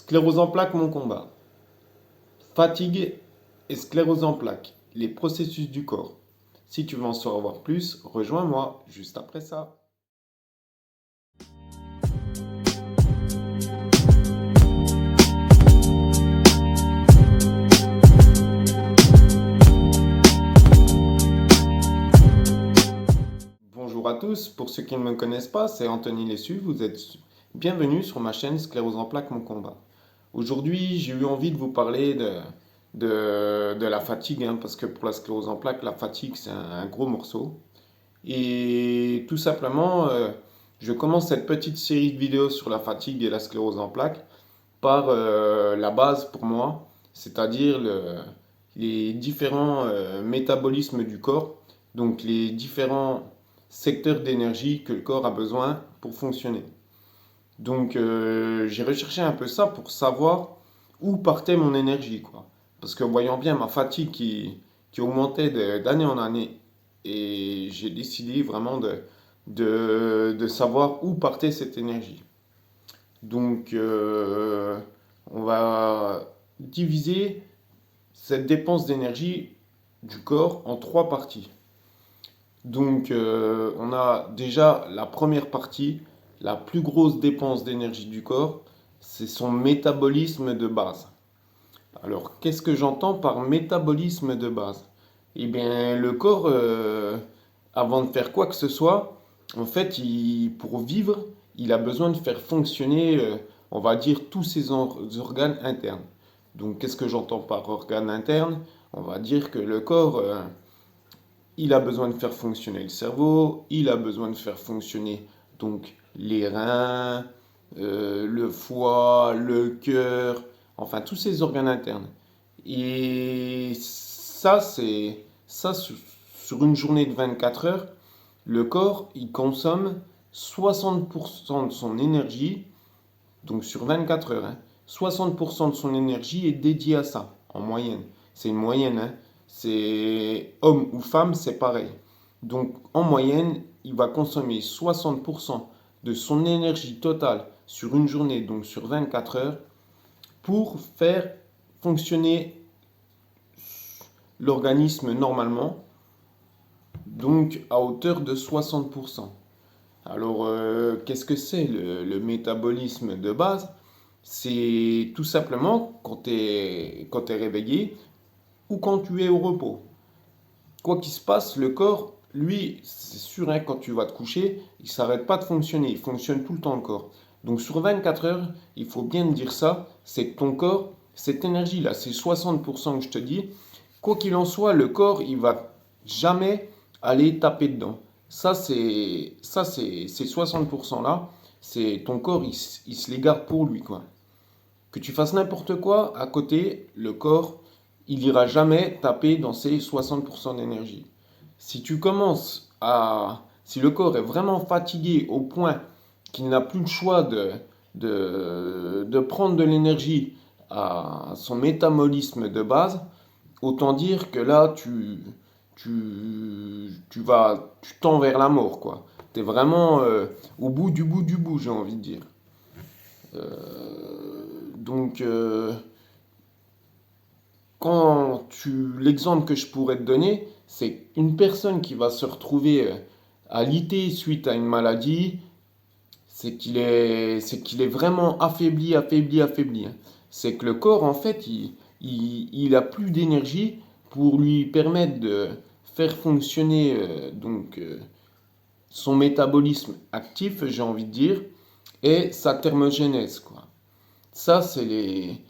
Sclérose en plaques, mon combat. Fatigue et sclérose en plaques, les processus du corps. Si tu veux en savoir plus, rejoins-moi juste après ça. Bonjour à tous, pour ceux qui ne me connaissent pas, c'est Anthony Lessu, vous êtes bienvenue sur ma chaîne Sclérose en plaques, mon combat. Aujourd'hui, j'ai eu envie de vous parler de la fatigue, parce que pour la sclérose en plaques, la fatigue, c'est un gros morceau. Et tout simplement, je commence cette petite série de vidéos sur la fatigue et la sclérose en plaques par la base pour moi, c'est-à-dire les différents métabolismes du corps, donc les différents secteurs d'énergie que le corps a besoin pour fonctionner. Donc j'ai recherché un peu ça pour savoir où partait mon énergie, quoi. Parce que voyant bien ma fatigue qui augmentait d'année en année, et j'ai décidé vraiment de savoir où partait cette énergie. Donc on va diviser cette dépense d'énergie du corps en trois parties. Donc on a déjà la première partie, la plus grosse dépense d'énergie du corps, c'est son métabolisme de base. Alors qu'est-ce que j'entends par métabolisme de base? Eh bien le corps, avant de faire quoi que ce soit, en fait, pour vivre, il a besoin de faire fonctionner, on va dire, tous ses organes internes. Donc qu'est-ce que j'entends par organes internes? On va dire que le corps, il a besoin de faire fonctionner le cerveau, il a besoin de faire fonctionner donc les reins, le foie, le cœur, enfin tous ces organes internes. Et ça sur une journée de 24 heures, le corps il consomme 60% de son énergie, donc sur 24 heures, 60% de son énergie est dédiée à ça, en moyenne. C'est une moyenne, c'est homme ou femme, c'est pareil. Donc en moyenne, il va consommer 60% de son énergie totale sur une journée, donc sur 24 heures, pour faire fonctionner l'organisme normalement, donc à hauteur de 60%. Alors, qu'est-ce que c'est le métabolisme de base? C'est tout simplement quand tu es réveillé ou quand tu es au repos. Quoi qu'il se passe, le corps, lui, c'est sûr, quand tu vas te coucher, il ne s'arrête pas de fonctionner. Il fonctionne tout le temps, le corps. Donc, sur 24 heures, il faut bien te dire ça, c'est que ton corps, cette énergie-là, c'est 60% que je te dis. Quoi qu'il en soit, le corps, il va jamais aller taper dedans. Ces 60% là, c'est ton corps, il se les garde pour lui, quoi. Que tu fasses n'importe quoi à côté, le corps, il ira jamais taper dans ces 60% d'énergie. Si tu commences si le corps est vraiment fatigué au point qu'il n'a plus le choix de prendre de l'énergie à son métabolisme de base, autant dire que là, tu tends vers la mort, quoi. Tu es vraiment au bout du bout, j'ai envie de dire. Donc, l'exemple que je pourrais te donner, c'est une personne qui va se retrouver alité suite à une maladie, c'est qu'il est vraiment affaibli, affaibli, affaibli. C'est que le corps, en fait, il a plus d'énergie pour lui permettre de faire fonctionner son métabolisme actif, j'ai envie de dire, et sa thermogénèse, quoi. Ça, c'est les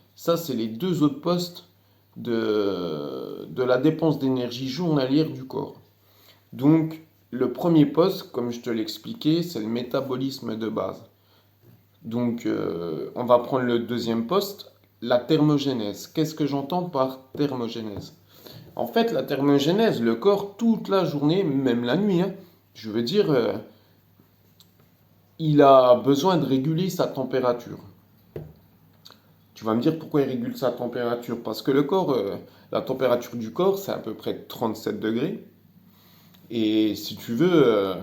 deux autres postes de la dépense d'énergie journalière du corps. Donc, le premier poste, comme je te l'expliquais, c'est le métabolisme de base. Donc, on va prendre le deuxième poste, la thermogénèse. Qu'est-ce que j'entends par thermogénèse? En fait, la thermogénèse, le corps, toute la journée, même la nuit, je veux dire, il a besoin de réguler sa température. Tu vas me dire pourquoi il régule sa température. Parce que le corps, la température du corps, c'est à peu près 37 degrés. Et si tu veux,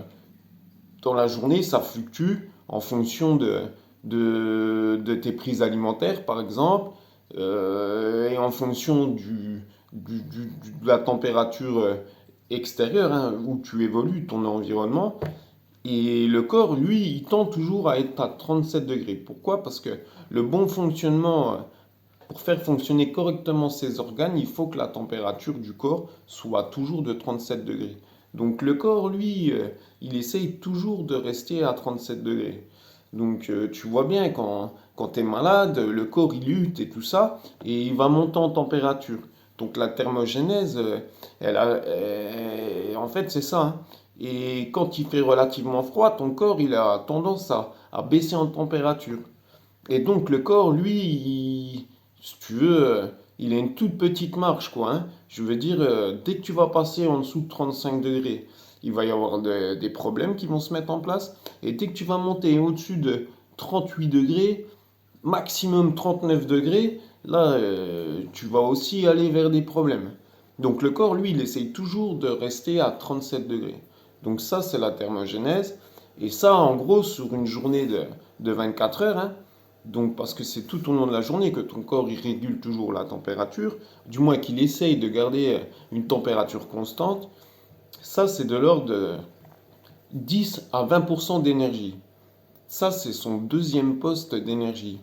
dans la journée, ça fluctue en fonction de tes prises alimentaires, par exemple, et en fonction de la température extérieure, hein, où tu évolues, ton environnement. Et le corps, lui, il tend toujours à être à 37 degrés. Pourquoi? Parce que le bon fonctionnement, pour faire fonctionner correctement ces organes, il faut que la température du corps soit toujours de 37 degrés. Donc le corps, lui, il essaye toujours de rester à 37 degrés. Donc tu vois bien, quand tu es malade, le corps, il lutte et tout ça, et il va monter en température. Donc la thermogénèse, en fait, c'est ça, hein. Et quand il fait relativement froid, ton corps, il a tendance à baisser en température. Et donc le corps, lui, si tu veux, il a une toute petite marge, quoi, hein. Je veux dire, dès que tu vas passer en dessous de 35 degrés, il va y avoir des problèmes qui vont se mettre en place. Et dès que tu vas monter au-dessus de 38 degrés, maximum 39 degrés, là, tu vas aussi aller vers des problèmes. Donc le corps, lui, il essaye toujours de rester à 37 degrés. Donc ça, c'est la thermogénèse. Et ça, en gros, sur une journée de 24 heures, hein, donc parce que c'est tout au long de la journée que ton corps il régule toujours la température, du moins qu'il essaye de garder une température constante, ça c'est de l'ordre de 10 à 20% d'énergie. Ça c'est son deuxième poste d'énergie.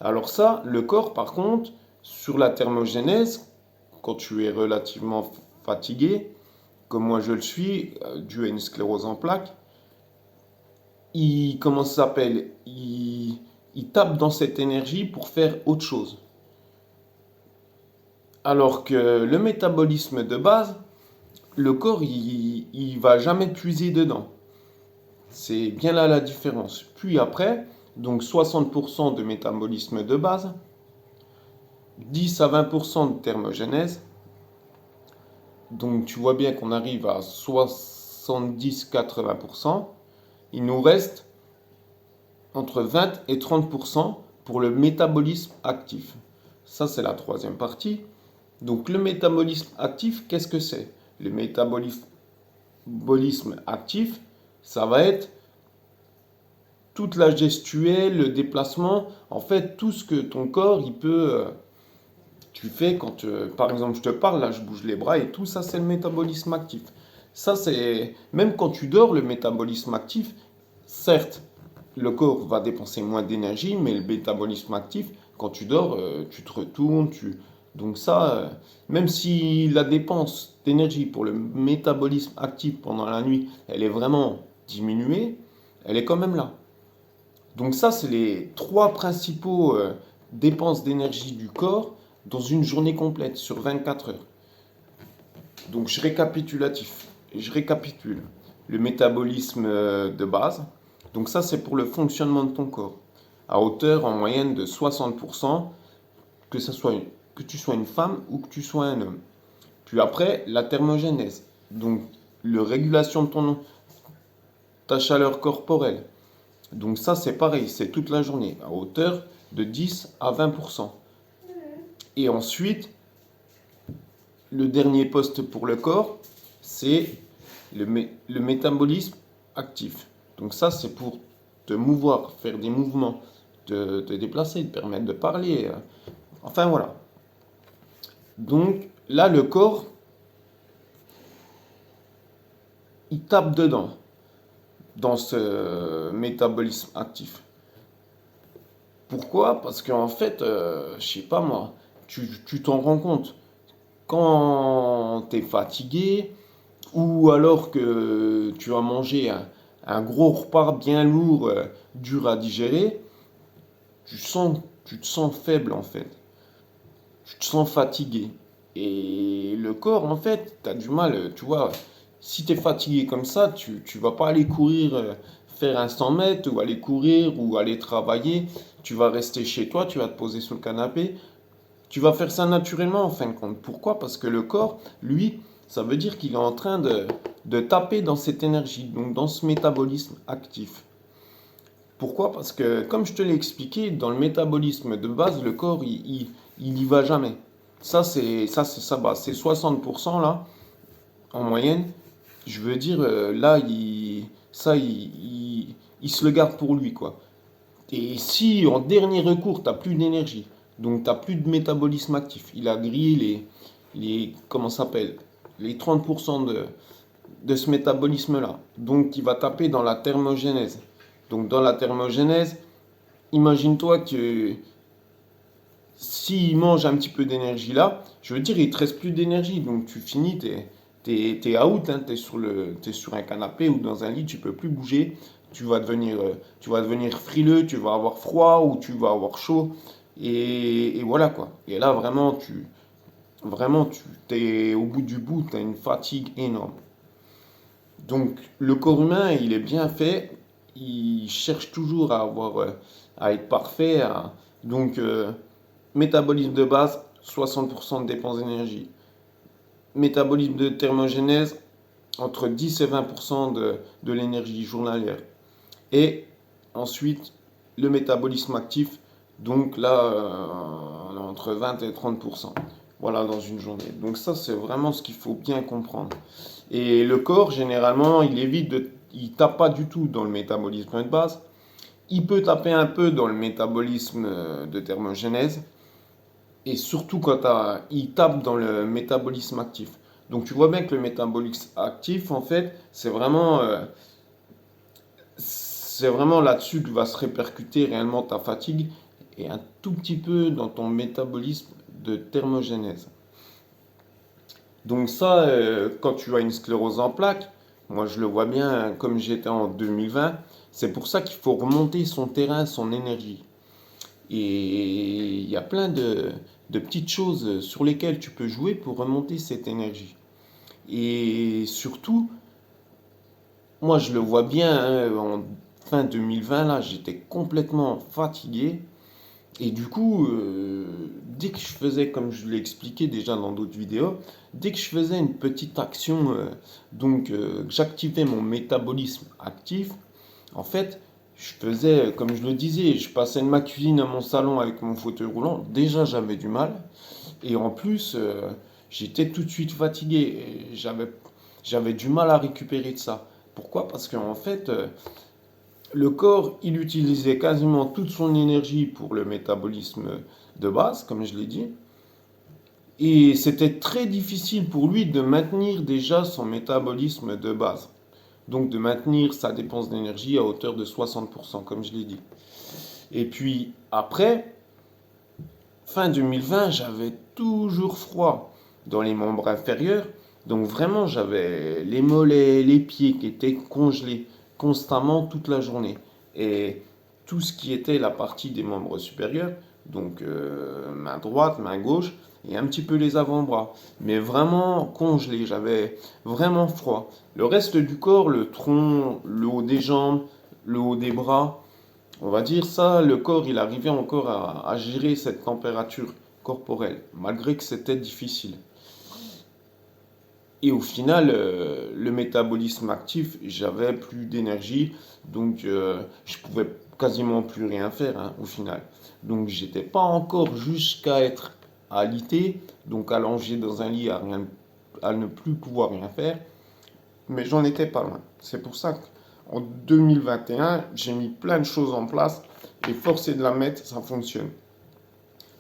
Alors ça, le corps par contre, sur la thermogénèse, quand tu es relativement fatigué, comme moi je le suis, dû à une sclérose en plaques, comment ça s'appelle? Il tape dans cette énergie pour faire autre chose. Alors que le métabolisme de base, le corps, il va jamais puiser dedans. C'est bien là la différence. Puis après, donc 60% de métabolisme de base, 10 à 20% de thermogénèse. Donc tu vois bien qu'on arrive à 70-80%. Il nous reste entre 20 et 30% pour le métabolisme actif. Ça, c'est la troisième partie. Donc le métabolisme actif, qu'est-ce que c'est? Le métabolisme actif, ça va être toute la gestuelle, le déplacement, en fait tout ce que ton corps il peut. Tu fais quand, par exemple, je te parle, là je bouge les bras et tout, ça c'est le métabolisme actif. Ça c'est, même quand tu dors, le métabolisme actif, certes, le corps va dépenser moins d'énergie, mais le métabolisme actif, quand tu dors, tu te retournes, donc ça, même si la dépense d'énergie pour le métabolisme actif pendant la nuit, elle est vraiment diminuée, elle est quand même là. Donc ça, c'est les trois principaux dépenses d'énergie du corps dans une journée complète sur 24 heures. Donc je récapitule. Le métabolisme de base. Donc ça, c'est pour le fonctionnement de ton corps. À hauteur en moyenne de 60%, que tu sois une femme ou que tu sois un homme. Puis après, la thermogénèse. Donc, la régulation de ta chaleur corporelle. Donc ça, c'est pareil, c'est toute la journée, à hauteur de 10 à 20%. Et ensuite, le dernier poste pour le corps, c'est le métabolisme actif. Donc ça, c'est pour te mouvoir, faire des mouvements, te déplacer, te permettre de parler. Enfin voilà. Donc là, le corps, il tape dedans, dans ce métabolisme actif. Pourquoi? Parce qu'en fait, je sais pas moi, tu t'en rends compte. Quand tu es fatigué, ou alors que tu as mangé un gros repas bien lourd, dur à digérer, tu te sens faible en fait. Tu te sens fatigué. Et le corps, en fait, tu as du mal, tu vois, si tu es fatigué comme ça, tu vas pas aller courir, faire un 100 mètres, ou aller courir, ou aller travailler. Tu vas rester chez toi, tu vas te poser sur le canapé. Tu vas faire ça naturellement en fin de compte. Pourquoi? Parce que le corps, lui, ça veut dire qu'il est en train de taper dans cette énergie, donc dans ce métabolisme actif. Pourquoi? Parce que, comme je te l'ai expliqué, dans le métabolisme de base, le corps, il y va jamais. Ça, c'est sa base. C'est 60% là, en moyenne. Je veux dire, là, il se le garde pour lui, quoi. Et si en dernier recours, tu n'as plus d'énergie, donc tu n'as plus de métabolisme actif, il a grillé comment ça s'appelle, les 30% de ce métabolisme-là. Donc il va taper dans la thermogénèse. Donc dans la thermogénèse, imagine-toi que s'il mange un petit peu d'énergie là, je veux dire, il te reste plus d'énergie. Donc tu finis, t'es out, hein, t'es sur un canapé ou dans un lit, tu peux plus bouger. Tu vas devenir frileux, tu vas avoir froid ou tu vas avoir chaud. Et voilà quoi. Et là, vraiment, tu t'es au bout du bout, tu as une fatigue énorme. Donc le corps humain, il est bien fait. Il cherche toujours à être parfait. Donc métabolisme de base, 60% de dépenses d'énergie. Métabolisme de thermogénèse, entre 10 et 20% de l'énergie journalière. Et ensuite, le métabolisme actif, donc là, entre 20 et 30%. Voilà, dans une journée. Donc ça, c'est vraiment ce qu'il faut bien comprendre. Et le corps, généralement, il tape pas du tout dans le métabolisme de base. Il peut taper un peu dans le métabolisme de thermogénèse, et surtout il tape dans le métabolisme actif. Donc tu vois bien que le métabolisme actif, en fait, c'est vraiment là-dessus que va se répercuter réellement ta fatigue et un tout petit peu dans ton métabolisme de thermogénèse. Donc ça, quand tu as une sclérose en plaques, moi je le vois bien comme j'étais en 2020, c'est pour ça qu'il faut remonter son terrain, son énergie. Et il y a plein de petites choses sur lesquelles tu peux jouer pour remonter cette énergie. Et surtout, moi je le vois bien, hein, en fin 2020, là, j'étais complètement fatigué. Et du coup, dès que je faisais, comme je l'ai expliqué déjà dans d'autres vidéos, dès que je faisais une petite action, que j'activais mon métabolisme actif, en fait, je faisais, comme je le disais, je passais de ma cuisine à mon salon avec mon fauteuil roulant. Déjà, j'avais du mal. Et en plus, j'étais tout de suite fatigué. Et j'avais du mal à récupérer de ça. Pourquoi? Parce qu'en fait, le corps, il utilisait quasiment toute son énergie pour le métabolisme de base, comme je l'ai dit. Et c'était très difficile pour lui de maintenir déjà son métabolisme de base. Donc de maintenir sa dépense d'énergie à hauteur de 60%, comme je l'ai dit. Et puis après, fin 2020, j'avais toujours froid dans les membres inférieurs. Donc vraiment, j'avais les mollets, les pieds qui étaient congelés constamment toute la journée. Et tout ce qui était la partie des membres supérieurs, donc main droite, main gauche, et un petit peu les avant-bras. Mais vraiment congelé, j'avais vraiment froid. Le reste du corps, le tronc, le haut des jambes, le haut des bras, on va dire ça, le corps, il arrivait encore à gérer cette température corporelle, malgré que c'était difficile. Et au final, le métabolisme actif, j'avais plus d'énergie, donc je pouvais quasiment plus rien faire, hein, au final. Donc j'étais pas encore jusqu'à être alité, donc allongé dans un lit à ne plus pouvoir rien faire, mais j'en étais pas loin. C'est pour ça qu'en 2021, j'ai mis plein de choses en place et forcé de la mettre, ça fonctionne.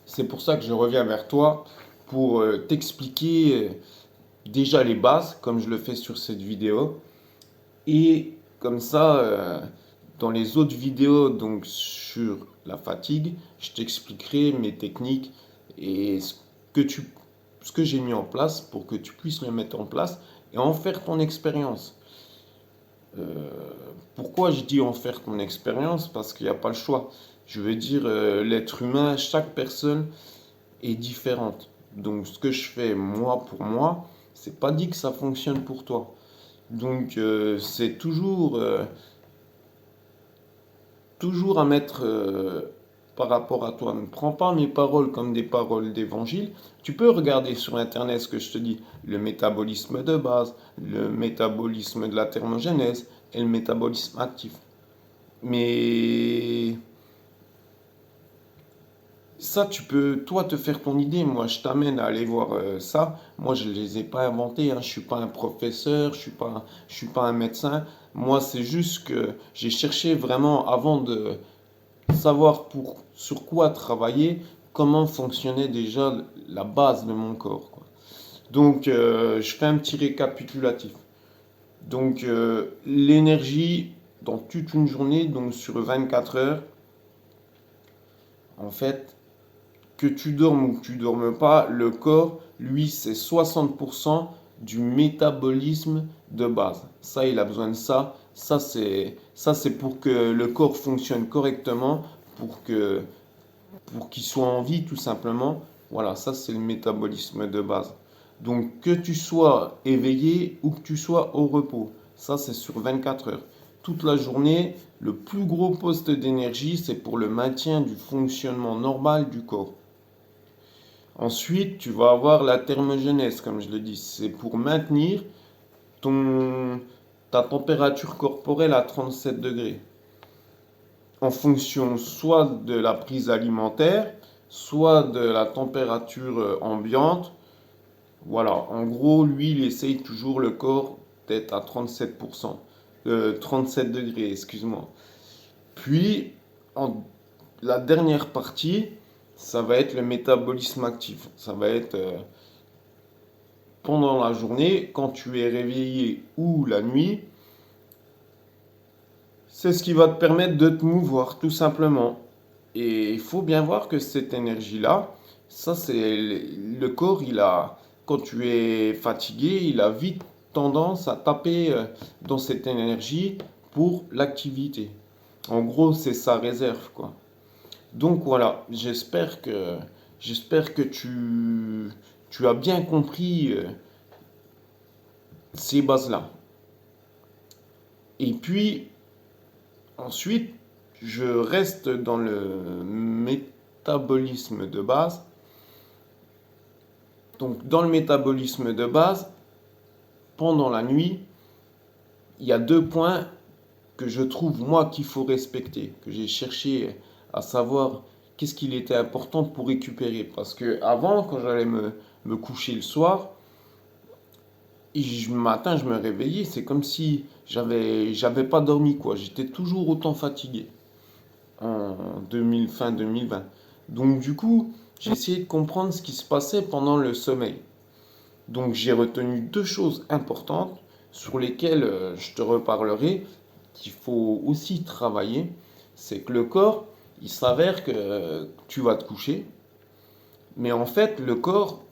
C'est pour ça que je reviens vers toi pour t'expliquer déjà les bases, comme je le fais sur cette vidéo. Et comme ça, dans les autres vidéos donc sur la fatigue, je t'expliquerai mes techniques et ce que j'ai mis en place pour que tu puisses le mettre en place et en faire ton expérience. Euh, Pourquoi je dis en faire ton expérience? Parce qu'il n'y a pas le choix. Je veux dire, l'être humain, chaque personne est différente. Donc ce que je fais moi pour moi, c'est pas dit que ça fonctionne pour toi. Donc c'est toujours à mettre par rapport à toi. Ne prends pas mes paroles comme des paroles d'évangile. Tu peux regarder sur Internet ce que je te dis. Le métabolisme de base, le métabolisme de la thermogénèse et le métabolisme actif. Mais ça, tu peux, toi, te faire ton idée. Moi, je t'amène à aller voir ça. Moi, je ne les ai pas inventés, hein. Je suis pas un professeur, je suis pas un médecin. Moi, c'est juste que j'ai cherché vraiment, avant de savoir sur quoi travailler, comment fonctionnait déjà la base de mon corps, quoi. Donc, je fais un petit récapitulatif. Donc, l'énergie dans toute une journée, donc sur 24 heures, en fait, que tu dormes ou que tu dormes pas, le corps, lui, c'est 60% du métabolisme de base. Ça, il a besoin de ça. Ça c'est pour que le corps fonctionne correctement, pour qu'il soit en vie tout simplement. Voilà, ça c'est le métabolisme de base. Donc que tu sois éveillé ou que tu sois au repos, ça c'est sur 24 heures. Toute la journée, le plus gros poste d'énergie, c'est pour le maintien du fonctionnement normal du corps. Ensuite, tu vas avoir la thermogenèse, comme je le dis. C'est pour maintenir ton, ta température corporelle à 37 degrés. En fonction soit de la prise alimentaire, soit de la température ambiante. Voilà, en gros, lui, il essaye toujours le corps d'être à 37%, 37 degrés, excuse-moi. Puis, en, la dernière partie, ça va être le métabolisme actif. Ça va être pendant la journée, quand tu es réveillé ou la nuit, c'est ce qui va te permettre de te mouvoir, tout simplement. Et il faut bien voir que cette énergie-là, ça c'est le corps, quand tu es fatigué, il a vite tendance à taper dans cette énergie pour l'activité. En gros, c'est sa réserve, quoi. Donc voilà, j'espère que tu as bien compris ces bases-là. Et puis, ensuite, je reste dans le métabolisme de base. Donc, dans le métabolisme de base, pendant la nuit, il y a deux points que je trouve, moi, qu'il faut respecter, que j'ai cherché à savoir qu'est-ce qu'il était important pour récupérer. Parce que avant, quand j'allais me coucher le soir, et le matin, je me réveillais, c'est comme si j'avais pas dormi, quoi. J'étais toujours autant fatigué en fin 2020. Donc du coup, j'ai essayé de comprendre ce qui se passait pendant le sommeil. Donc j'ai retenu deux choses importantes sur lesquelles je te reparlerai, qu'il faut aussi travailler. C'est que le corps, il s'avère que tu vas te coucher, mais en fait, le corps,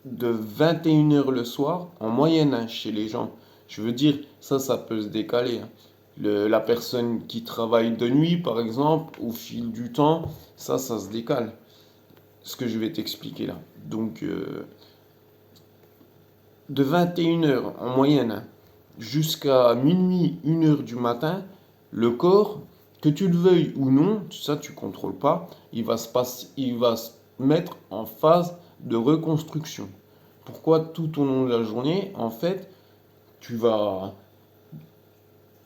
de 21 heures le soir, en moyenne, hein, chez les gens. Je veux dire, ça peut se décaler, hein. La personne qui travaille de nuit, par exemple, au fil du temps, ça se décale. Ce que je vais t'expliquer là. Donc, de 21 heures en moyenne, hein, jusqu'à minuit, 1 heure du matin, le corps, que tu le veuilles ou non, ça tu contrôles pas, il va se mettre en phase de reconstruction. Pourquoi tout au long de la journée, en fait, tu vas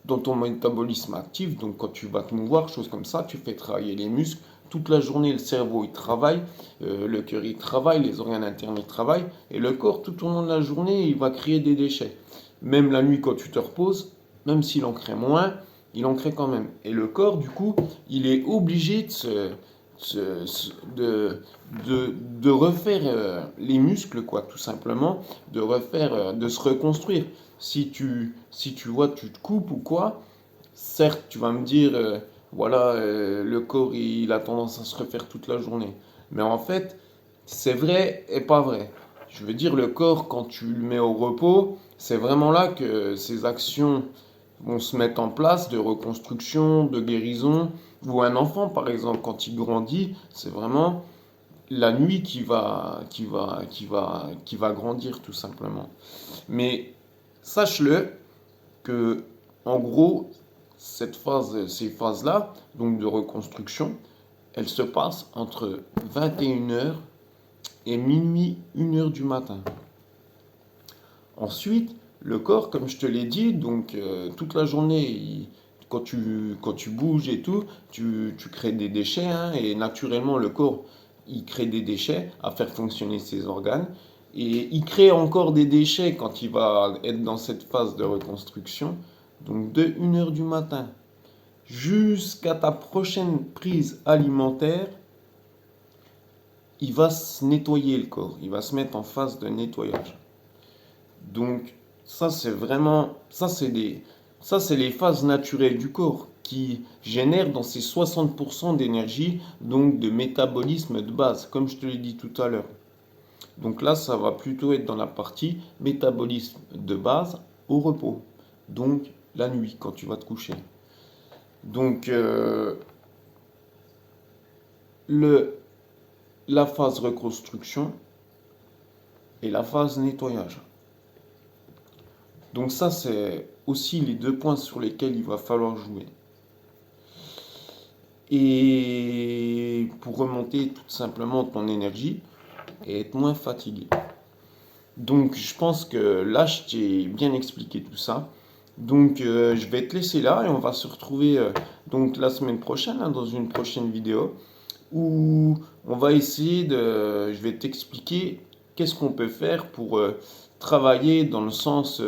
dans ton métabolisme actif, donc quand tu vas te mouvoir, choses comme ça, tu fais travailler les muscles. Toute la journée, le cerveau il travaille, le cœur il travaille, les organes internes ils travaillent, et le corps tout au long de la journée il va créer des déchets. Même la nuit quand tu te reposes, même s'il en crée moins, il en crée quand même. Et le corps du coup, il est obligé de refaire les muscles, quoi, tout simplement, de refaire, de se reconstruire. Si tu vois, tu te coupes ou quoi, certes, tu vas me dire, voilà, le corps, il a tendance à se refaire toute la journée. Mais en fait, c'est vrai et pas vrai. Je veux dire, le corps, quand tu le mets au repos, c'est vraiment là que ces actions vont se mettre en place de reconstruction, de guérison. Ou un enfant, par exemple, quand il grandit, c'est vraiment la nuit qui va grandir, tout simplement. Mais sache-le que, en gros, ces phases-là, donc de reconstruction, elles se passent entre 21 heures et minuit, 1 heure du matin. Ensuite, le corps, comme je te l'ai dit, donc toute la journée, quand tu bouges et tout, tu crées des déchets, hein, et naturellement, le corps, il crée des déchets à faire fonctionner ses organes. Et il crée encore des déchets quand il va être dans cette phase de reconstruction, donc de 1 heure du matin jusqu'à ta prochaine prise alimentaire, il va se nettoyer le corps, il va se mettre en phase de nettoyage. Donc ça c'est vraiment, ça c'est les phases naturelles du corps qui génèrent dans ces 60% d'énergie, donc de métabolisme de base, comme je te l'ai dit tout à l'heure. Donc là, ça va plutôt être dans la partie métabolisme de base au repos. Donc la nuit, quand tu vas te coucher. Donc le, la phase reconstruction et la phase nettoyage. Donc ça, c'est aussi les deux points sur lesquels il va falloir jouer. Et pour remonter tout simplement ton énergie et être moins fatigué. Donc je pense que là, je t'ai bien expliqué tout ça. Donc je vais te laisser là et on va se retrouver donc la semaine prochaine dans une prochaine vidéo où on va essayer de, je vais t'expliquer qu'est-ce qu'on peut faire pour travailler dans le sens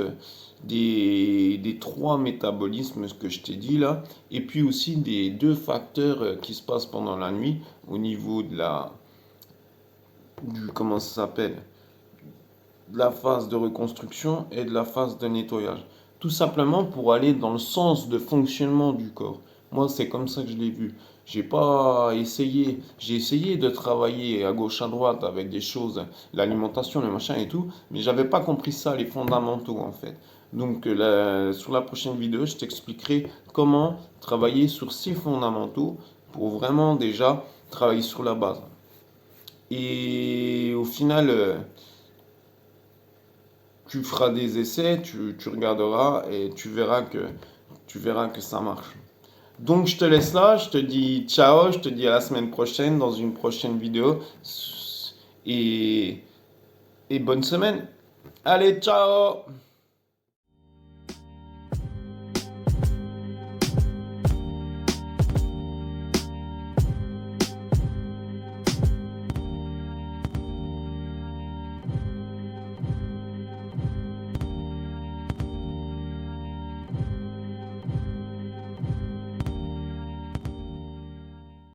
des trois métabolismes ce que je t'ai dit là et puis aussi des deux facteurs qui se passent pendant la nuit au niveau de comment ça s'appelle, de la phase de reconstruction et de la phase de nettoyage. Tout simplement pour aller dans le sens de fonctionnement du corps. Moi, c'est comme ça que je l'ai vu. J'ai essayé de travailler à gauche à droite avec des choses, l'alimentation, le machin et tout, mais j'avais pas compris ça, les fondamentaux en fait. Donc sur la prochaine vidéo, je t'expliquerai comment travailler sur ces fondamentaux pour vraiment déjà travailler sur la base. Et au final, tu feras des essais, tu regarderas et tu verras que ça marche. Donc je te laisse là, je te dis ciao, je te dis à la semaine prochaine dans une prochaine vidéo et, et bonne semaine. Allez, ciao!